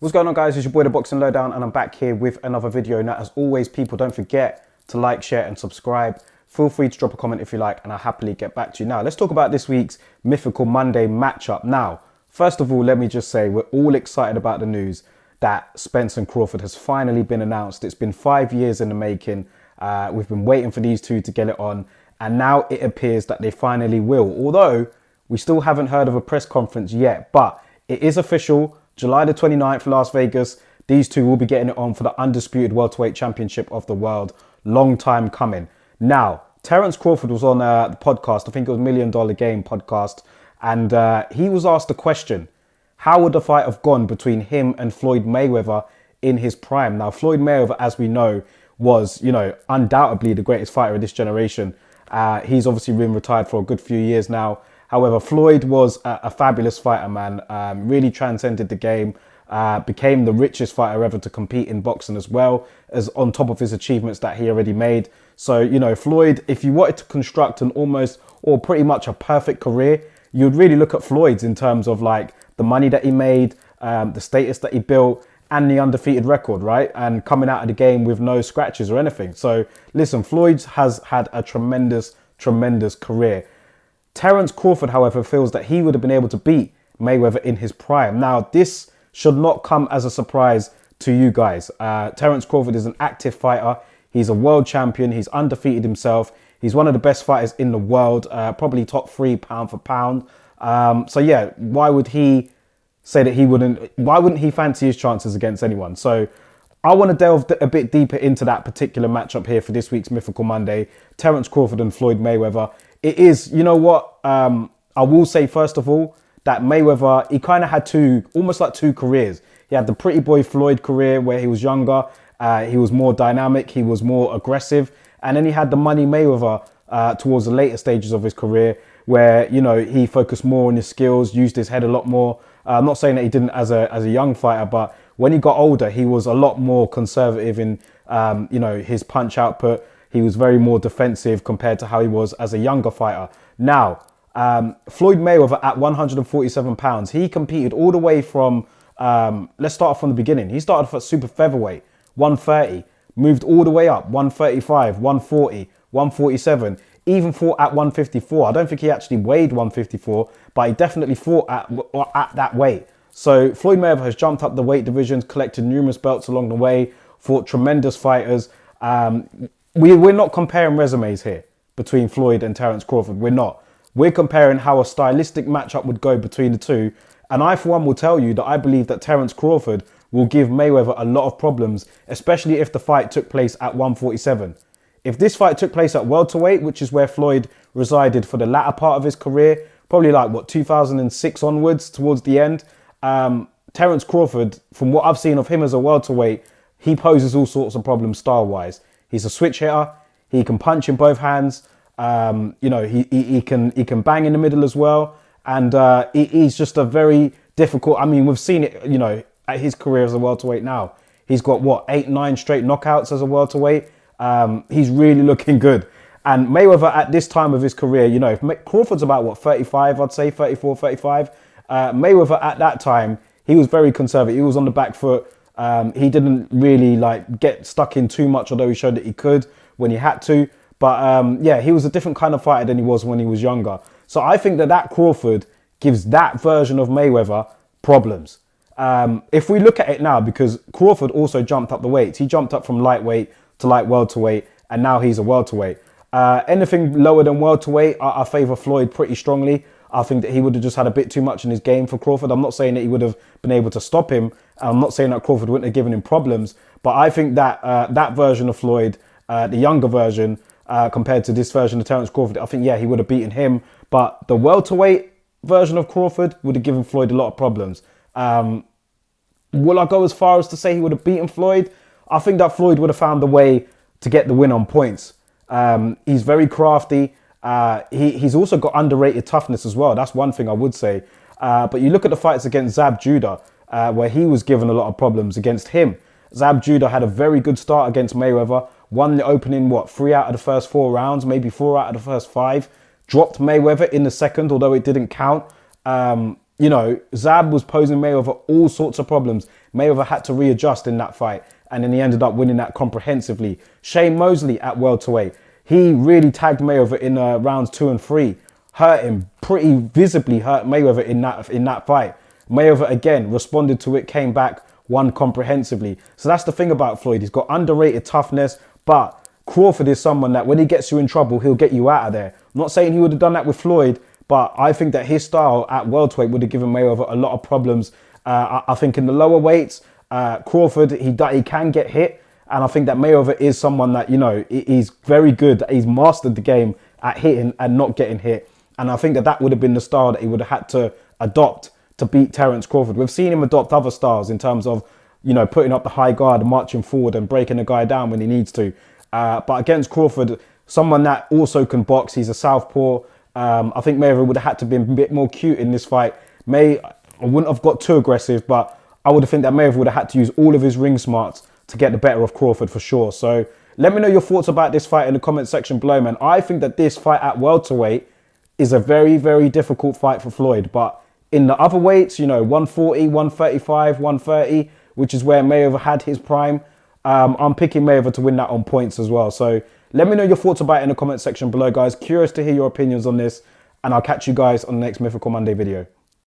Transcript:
What's going on, guys? It's your boy, The Boxing Lowdown, and I'm back here with another video. Now, as always, people, don't forget to like, share, and subscribe. Feel free to drop a comment if you like, and I'll happily get back to you. Now, let's talk about this week's Mythical Monday matchup. Now, first of all, let me just say we're all excited about the news that Spence and Crawford has finally been announced. It's been 5 years in the making. We've been waiting for these two to get it on, and now it appears that they finally will. Although we still haven't heard of a press conference yet, but it is official. July the 29th, Las Vegas. These two will be getting it on for the undisputed welterweight championship of the world. Long time coming. Now, Terence Crawford was on the podcast. I think it was $1 Million Game podcast. And he was asked a question. How would the fight have gone between him and Floyd Mayweather in his prime? Now, Floyd Mayweather, as we know, was, undoubtedly the greatest fighter of this generation. He's obviously been retired for a good few years now. However, Floyd was a fabulous fighter, man. Really transcended the game. Became the richest fighter ever to compete in boxing, as well as on top of his achievements that he already made. So, Floyd, if you wanted to construct an almost or pretty much a perfect career, you'd really look at Floyd's in terms of like the money that he made, the status that he built, and the undefeated record, right? And coming out of the game with no scratches or anything. So listen, Floyd has had a tremendous, tremendous career. Terence Crawford, however, feels that he would have been able to beat Mayweather in his prime. Now, this should not come as a surprise to you guys. Terence Crawford is an active fighter. He's a world champion. He's undefeated himself. He's one of the best fighters in the world, probably top 3 pound for pound. So yeah, why would he say that he wouldn't? Why wouldn't he fancy his chances against anyone? So I want to delve a bit deeper into that particular matchup here for this week's Mythical Monday. Terence Crawford and Floyd Mayweather. It is, you know what? I will say, first of all, that Mayweather, he kind of had almost like two careers. He had the pretty boy Floyd career where he was younger. He was more dynamic. He was more aggressive. And then he had the money Mayweather towards the later stages of his career where, he focused more on his skills, used his head a lot more. I'm not saying that he didn't as a young fighter, but when he got older, he was a lot more conservative in, his punch output. He was very more defensive compared to how he was as a younger fighter. Now, Floyd Mayweather at 147 pounds, he competed all the way from, let's start from the beginning. He started off at super featherweight, 130, moved all the way up, 135, 140, 147, even fought at 154. I don't think he actually weighed 154, but he definitely fought at that weight. So Floyd Mayweather has jumped up the weight divisions, collected numerous belts along the way, fought tremendous fighters. We're not comparing resumes here between Floyd and Terence Crawford. We're not. We're comparing how a stylistic matchup would go between the two. And I, for one, will tell you that I believe that Terence Crawford will give Mayweather a lot of problems, especially if the fight took place at 147. If this fight took place at welterweight, which is where Floyd resided for the latter part of his career, probably like, 2006 onwards, towards the end, Terence Crawford, from what I've seen of him as a welterweight, he poses all sorts of problems style-wise. He's a switch hitter. He can punch in both hands. He can bang in the middle as well. And he's just a very difficult. I mean, we've seen it, at his career as a welterweight now. He's got 8, 9 straight knockouts as a welterweight. He's really looking good. And Mayweather at this time of his career, if Crawford's about 35, I'd say 34, 35. Mayweather at that time, he was very conservative. He was on the back foot. He didn't really get stuck in too much, although he showed that he could when he had to. But he was a different kind of fighter than he was when he was younger. So I think that Crawford gives that version of Mayweather problems. If we look at it now, because Crawford also jumped up the weights. He jumped up from lightweight to light welterweight, and now he's a welterweight. Anything lower than welterweight, I favour Floyd pretty strongly. I think that he would have just had a bit too much in his game for Crawford. I'm not saying that he would have been able to stop him. I'm not saying that Crawford wouldn't have given him problems. But I think that that version of Floyd, the younger version, compared to this version of Terence Crawford, I think, he would have beaten him. But the welterweight version of Crawford would have given Floyd a lot of problems. Will I go as far as to say he would have beaten Floyd? I think that Floyd would have found a way to get the win on points. He's very crafty. He's also got underrated toughness as well. That's one thing I would say. But you look at the fights against Zab Judah, where he was given a lot of problems against him. Zab Judah had a very good start against Mayweather. Won the opening, 3 out of the first 4 rounds, maybe 4 out of the first 5. Dropped Mayweather in the second, although it didn't count. you know, Zab was posing Mayweather all sorts of problems. Mayweather had to readjust in that fight, and then he ended up winning that comprehensively. Shane Mosley at welterweight, he really tagged Mayweather in rounds 2 and 3, hurt him, pretty visibly hurt Mayweather in that fight. Mayweather again responded to it, came back, won comprehensively. So that's the thing about Floyd. He's got underrated toughness, but Crawford is someone that when he gets you in trouble, he'll get you out of there. I'm not saying he would have done that with Floyd, but I think that his style at welterweight would have given Mayweather a lot of problems. I think in the lower weights, Crawford, he can get hit. And I think that Mayweather is someone that, you know, he's very good. He's mastered the game at hitting and not getting hit. And I think that would have been the style that he would have had to adopt to beat Terence Crawford. We've seen him adopt other styles in terms of, you know, putting up the high guard, marching forward and breaking a guy down when he needs to. But against Crawford, someone that also can box, he's a southpaw. I think Mayweather would have had to be a bit more cute in this fight. I wouldn't have got too aggressive, but I would have think that Mayweather would have had to use all of his ring smarts to get the better of Crawford for sure. So let me know your thoughts about this fight in the comment section below, man. I think that this fight at welterweight is a very, very difficult fight for Floyd. But in the other weights, you know, 140, 135, 130, which is where Mayweather had his prime, I'm picking Mayweather to win that on points as well. So let me know your thoughts about it in the comment section below, guys. Curious to hear your opinions on this, and I'll catch you guys on the next Mythical Monday video.